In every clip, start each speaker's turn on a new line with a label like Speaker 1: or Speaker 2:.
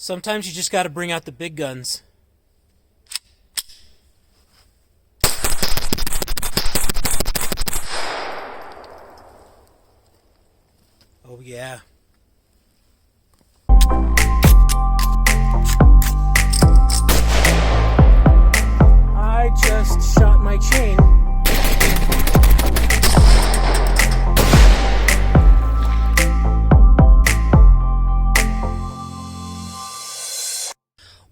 Speaker 1: Sometimes you just got to bring out the big guns. Oh yeah. I just shot my chain.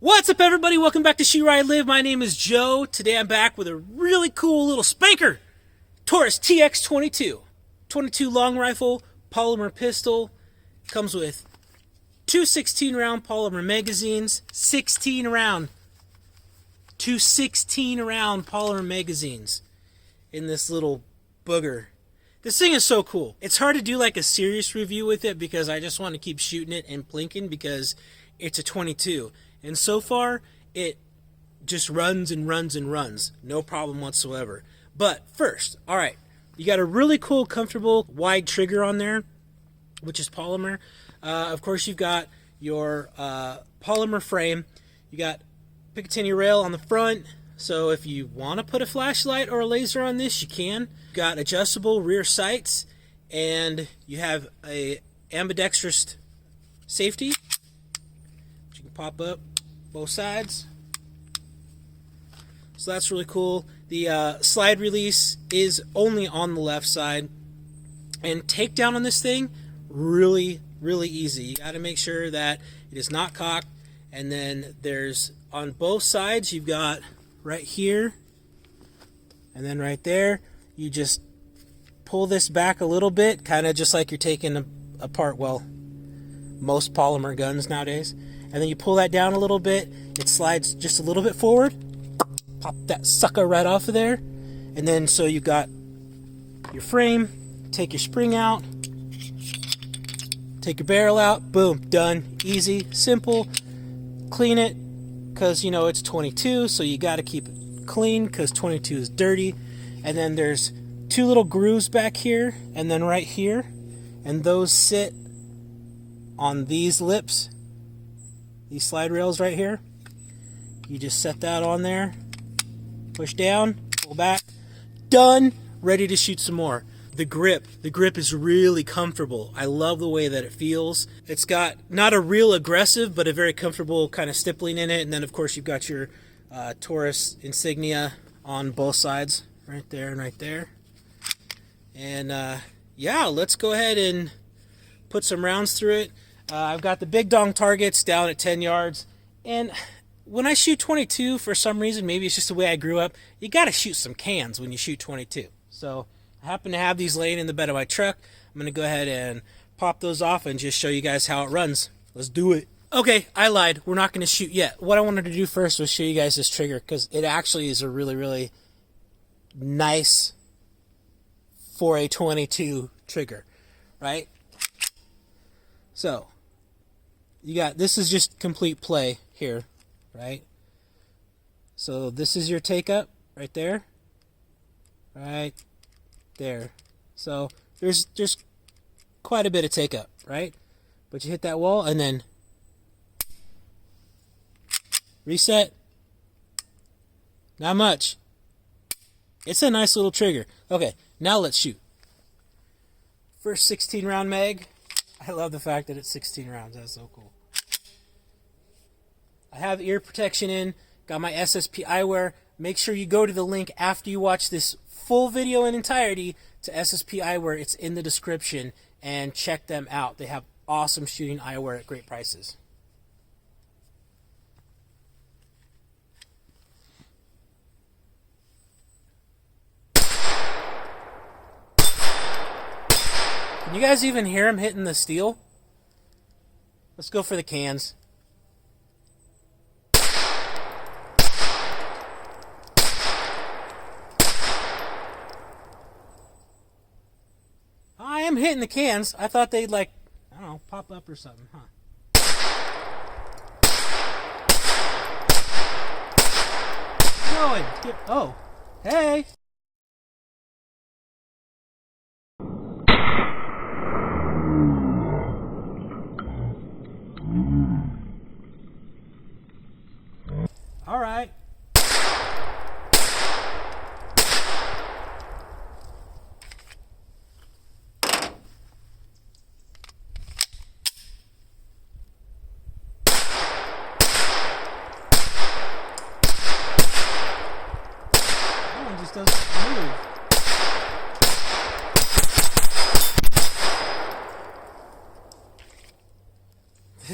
Speaker 1: What's up, everybody? Welcome back to Shoot Where I Live. My name is Joe. Today I'm back with a really cool little spanker. Taurus TX22. 22 long rifle, polymer pistol. Comes with two 16-round polymer magazines. 16-round. Two 16-round polymer magazines in this little booger. This thing is so cool. It's hard to do like a serious review with it because I just want to keep shooting it and plinking because it's a 22. And so far, it just runs and runs and runs. No problem whatsoever. But first, all right, you got a really cool, comfortable, wide trigger on there, which is polymer. Of course, you've got your polymer frame. You got Picatinny rail on the front. So if you want to put a flashlight or a laser on this, you can. You've got adjustable rear sights. And you have a ambidextrous safety. Which you can pop up both sides. So that's really cool. The slide release is only on the left side. And takedown on this thing, really, really easy. You got to make sure that it is not cocked. And then there's, on both sides, you've got right here and then right there. You just pull this back a little bit, kind of just like you're taking apart, well, most polymer guns nowadays. And then you pull that down a little bit, it slides just a little bit forward, pop that sucker right off of there, and then so you got your frame, take your spring out, take your barrel out, boom, done, easy, simple. Clean it, because you know it's 22, so you got to keep it clean because 22 is dirty. And then there's two little grooves back here and then right here, and those sit on these lips. These slide rails right here, you just set that on there, push down, pull back, done, ready to shoot some more. The grip is really comfortable. I love the way that it feels. It's got not a real aggressive, but a very comfortable kind of stippling in it. And then of course you've got your Taurus insignia on both sides, right there and right there. And yeah, let's go ahead and put some rounds through it. I've got the big dong targets down at 10 yards. And when I shoot 22, for some reason, maybe it's just the way I grew up, you got to shoot some cans when you shoot 22. So I happen to have these laying in the bed of my truck. I'm going to go ahead and pop those off and just show you guys how it runs. Let's do it. Okay, I lied. We're not going to shoot yet. What I wanted to do first was show you guys this trigger because it actually is a really, really nice for a 22 trigger, right? So you got, this is just complete play here, right? So this is your take up right there, right there. So there's quite a bit of take up, right? But you hit that wall and then reset. Not much. It's a nice little trigger. Okay, now let's shoot. First 16 round mag. I love the fact that it's 16 rounds. That's so cool. I have ear protection in. Got my SSP eyewear. Make sure you go to the link after you watch this full video in entirety to SSP eyewear. It's in the description, and check them out. They have awesome shooting eyewear at great prices. Can you guys even hear him hitting the steel? Let's go for the cans. I am hitting the cans. I thought they'd, like, I don't know, pop up or something, huh? Going. Oh, hey.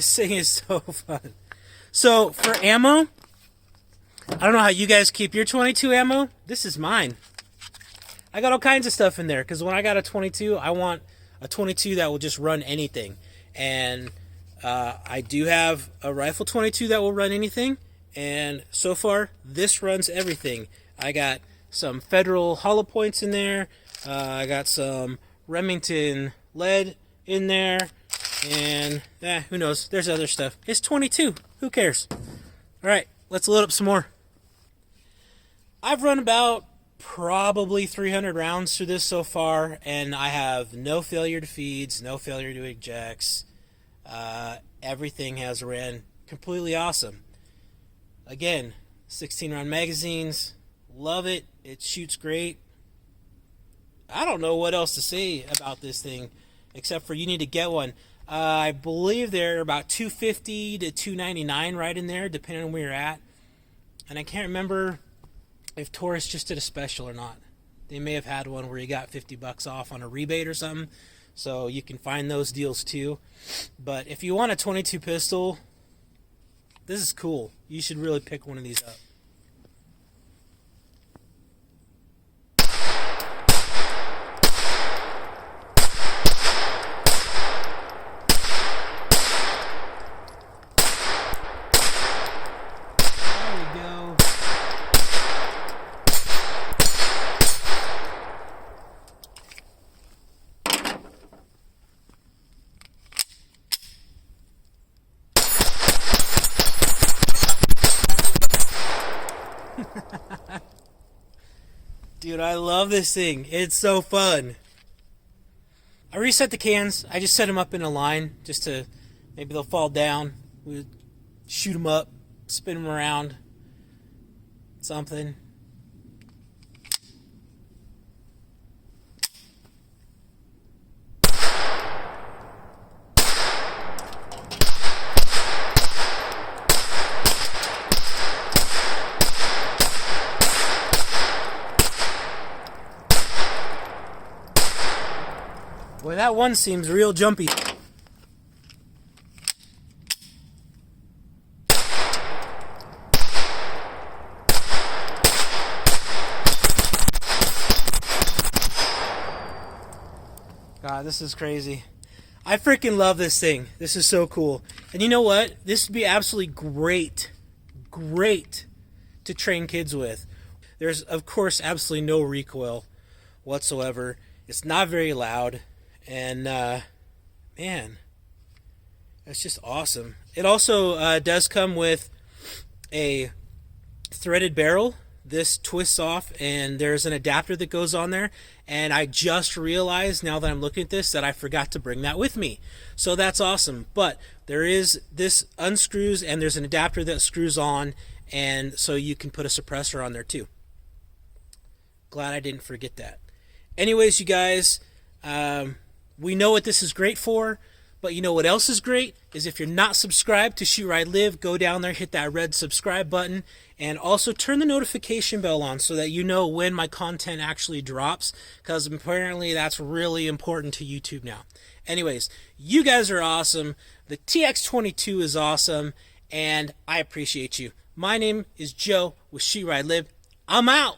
Speaker 1: This thing is so fun. So for ammo, I don't know how you guys keep your 22 ammo. This is mine. I got all kinds of stuff in there because when I got a 22, I want a 22 that will just run anything. And I do have a rifle 22 that will run anything. And so far, this runs everything. I got some Federal hollow points in there. I got some Remington lead in there. And who knows? There's other stuff. It's 22. Who cares? All right, let's load up some more. I've run about probably 300 rounds through this so far, and I have no failure to feeds, no failure to ejects. Everything has ran completely awesome. Again, 16 round magazines. Love it. It shoots great. I don't know what else to say about this thing except for you need to get one. I believe they're about $250 to $299 right in there, depending on where you're at. And I can't remember if Taurus just did a special or not. They may have had one where you got $50 off on a rebate or something. So you can find those deals too. But if you want a 22 pistol, this is cool. You should really pick one of these up. Dude, I love this thing. It's so fun. I reset the cans. I just set them up in a line just to, maybe they'll fall down. We shoot them up, spin them around, something. Boy, that one seems real jumpy. God, this is crazy. I freaking love this thing. This is so cool. And you know what? This would be absolutely great to train kids with. There's, of course, absolutely no recoil whatsoever. It's not very loud. And, man, that's just awesome. It also does come with a threaded barrel. This twists off, and there's an adapter that goes on there. And I just realized, now that I'm looking at this, that I forgot to bring that with me. So that's awesome. But there is, this unscrews, and there's an adapter that screws on, and so you can put a suppressor on there too. Glad I didn't forget that. Anyways, you guys, we know what this is great for, but you know what else is great is if you're not subscribed to Shoot Ride Live, go down there, hit that red subscribe button, and also turn the notification bell on so that you know when my content actually drops, because apparently that's really important to YouTube now. Anyways, you guys are awesome. The TX22 is awesome, and I appreciate you. My name is Joe with Shoot Ride Live. I'm out.